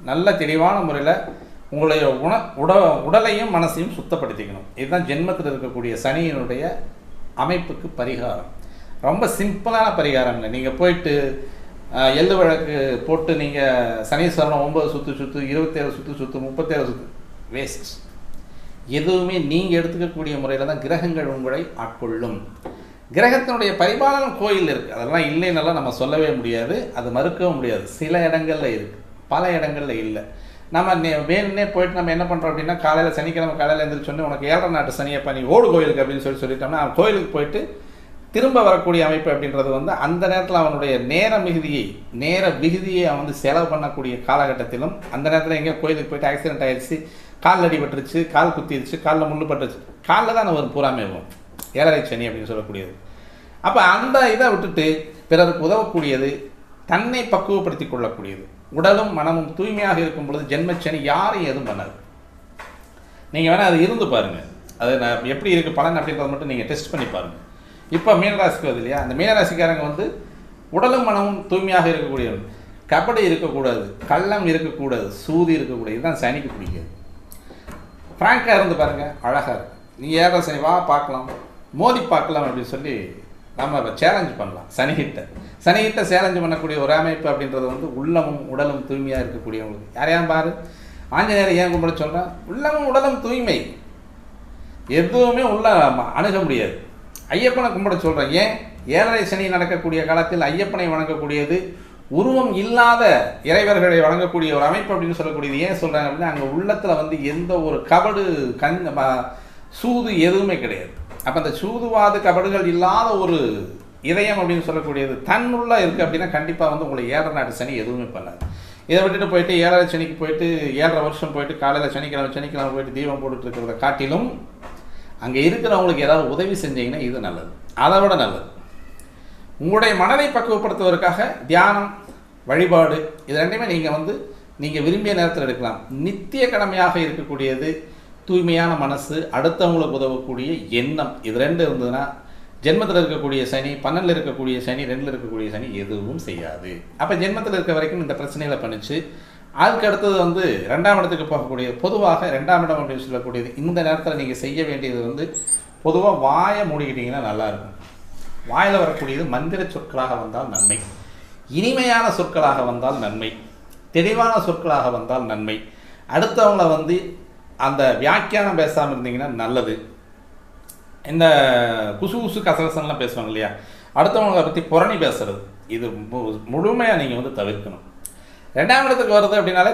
நல்ல தெளிவான முறையில் உங்களுடைய உடலையும் மனசையும் சுத்தப்படுத்திக்கணும். இதுதான் ஜென்மத்தில் இருக்கக்கூடிய சனியினுடைய அமைப்புக்கு பரிகாரம். ரொம்ப சிம்பிளான பரிகாரம் இல்லை. நீங்கள் போயிட்டு எள்ளு வழக்கு போட்டு நீங்கள் சனீஸ்வரன் 9 சுற்று 27 சுற்று 37 சுற்று வேஸ்ட். எதுவுமே நீங்கள் எடுத்துக்கக்கூடிய முறையில் தான் கிரகங்கள் உங்களை ஆட்கொள்ளும். கிரகத்தினுடைய பரிபாலனம் கோயில் இருக்குது, அதெல்லாம் இல்லைன்னெல்லாம் நம்ம சொல்லவே முடியாது, அது மறுக்கவும் முடியாது. சில இடங்களில் இருக்குது, பல இடங்களில் இல்லை. நம்ம வேணுன்னே போயிட்டு நம்ம என்ன பண்ணுறோம் அப்படின்னா, காலையில் சனிக்கிழமை காலையில் எழுந்திரிச்சோன்னே உனக்கு 7 நாட்டு சனியப்பா நீ ஓடு கோயிலுக்கு அப்படின்னு சொல்லிட்டோம்னா, கோயிலுக்கு போயிட்டு திரும்ப வரக்கூடிய அமைப்பு அப்படின்றது அந்த நேரத்தில் அவனுடைய நேர விகுதியை அவன் செலவு பண்ணக்கூடிய காலகட்டத்திலும், அந்த நேரத்தில் எங்கேயோ கோயிலுக்கு போயிட்டு ஆக்சிடென்ட் ஆகிடுச்சு, கால் அடிபட்டுருச்சு, கால் குத்திடுச்சு, காலில் முள்ளு பட்டுருச்சு, காலில் தான் ஒரு பூராமே வரும் 7 சனி அப்படின்னு சொல்லக்கூடியது. அப்போ அந்த இதை விட்டுட்டு பிறருக்கு உதவக்கூடியது, தன்னை பக்குவப்படுத்தி கொள்ளக்கூடியது, உடலும் மனமும் தூய்மையாக இருக்கும் பொழுது ஜென்மச்சனி யாரையும் எதுவும் பண்ணாது. நீங்கள் வேணால் அது இருந்து பாருங்கள், அது நான் எப்படி இருக்குது பலன் அப்படின்றத மட்டும் நீங்கள் டெஸ்ட் பண்ணி பாருங்கள். இப்போ மீனராசிக்கு வருது இல்லையா, அந்த மீனராசிக்காரங்க உடலும் மனமும் தூய்மையாக இருக்கக்கூடியவங்க. கபடி இருக்கக்கூடாது, கள்ளம் இருக்கக்கூடாது, சூதி இருக்கக்கூடாது. இதுதான் சனிக்கு பிடிக்காது. ஃப்ராங்காக இருந்து பாருங்கள், அழகாக இருக்கும். நீங்கள் 7 சனி வா பார்க்கலாம், மோதி பார்க்கலாம் அப்படின்னு சொல்லி நம்ம சேலஞ்சு பண்ணலாம். சனிகிட்ட சேலஞ்சு பண்ணக்கூடிய ஒரு அமைப்பு அப்படின்றது உள்ளமும் உடலும் தூய்மையாக இருக்கக்கூடியவங்களுக்கு. யாரையாம் பாரு, ஆஞ்சநேயரை ஏன் கும்பிட சொல்கிறேன், உள்ளமும் உடலும் தூய்மை, எதுவுமே உள்ள அணுக முடியாது. ஐயப்பனை கும்பிட சொல்கிறேன், ஏன் 7 சனி நடக்கக்கூடிய காலத்தில் ஐயப்பனை வணங்கக்கூடியது, உருவம் இல்லாத இறைவர்களை வழங்கக்கூடிய ஒரு அமைப்பு அப்படின்னு சொல்லக்கூடியது. ஏன் சொல்கிறாங்க அப்படின்னா, அங்கே உள்ளத்தில் எந்த ஒரு கபடு சூது எதுவுமே கிடையாது. அப்போ அந்த சூதுவாது கபடுகள் இல்லாத ஒரு இதயம் அப்படின்னு சொல்லக்கூடியது தன்னுள்ள இருக்குது அப்படின்னா கண்டிப்பாக உங்களை 7 நாட்டு சனி எதுவுமே பண்ணாது. இதை விட்டுட்டு போயிட்டு 7 சனிக்கு போயிட்டு 7 வருஷம் போயிட்டு காலையில் சனிக்கிழமை போயிட்டு தீபம் போட்டுட்டு இருக்கிறத காட்டிலும் அங்கே இருக்கிறவங்களுக்கு ஏதாவது உதவி செஞ்சீங்கன்னா இது நல்லது. அதை விட நல்லது, உங்களுடைய மனதை பக்குவப்படுத்துவதற்காக தியானம், வழிபாடு, இது ரெண்டுமே நீங்கள் விரும்பிய நேரத்தில் எடுக்கலாம். நித்திய கடமையாக இருக்கக்கூடியது தூய்மையான மனசு, அடுத்தவங்களுக்கு உதவக்கூடிய எண்ணம். இது 2 இருந்ததுன்னா ஜென்மத்தில் இருக்கக்கூடிய சனி, 12 இருக்கக்கூடிய சனி, 2 இருக்கக்கூடிய சனி எதுவும் செய்யாது. அப்போ ஜென்மத்தில் இருக்க வரைக்கும் இந்த பிரச்சனைகளை பண்ணிச்சு. அதுக்கு அடுத்தது 2ஆம் இடத்துக்கு போகக்கூடிய, பொதுவாக 2ஆம் இடம் அப்படின்னு சொல்லக்கூடியது இந்த நேரத்தில் நீங்கள் செய்ய வேண்டியது பொதுவாக வாயை மூடிக்கிட்டிங்கன்னா நல்லாயிருக்கும். வாயில் வரக்கூடியது மந்திர சொற்களாக வந்தால் நன்மை, இனிமையான சொற்களாக வந்தால் நன்மை, தெளிவான சொற்களாக வந்தால் நன்மை. அடுத்தவங்களை அந்த வியாக்கியானம் பேசாமல் இருந்தீங்கன்னா நல்லது. இந்த குசு கசகசன்லாம் பேசுவாங்க இல்லையா, அடுத்தவங்களை பற்றி புரணி பேசுறது, இது முழுமையாக நீங்கள் தவிர்க்கணும். 2ஆம் இடத்துக்கு வருது அப்படின்னாலே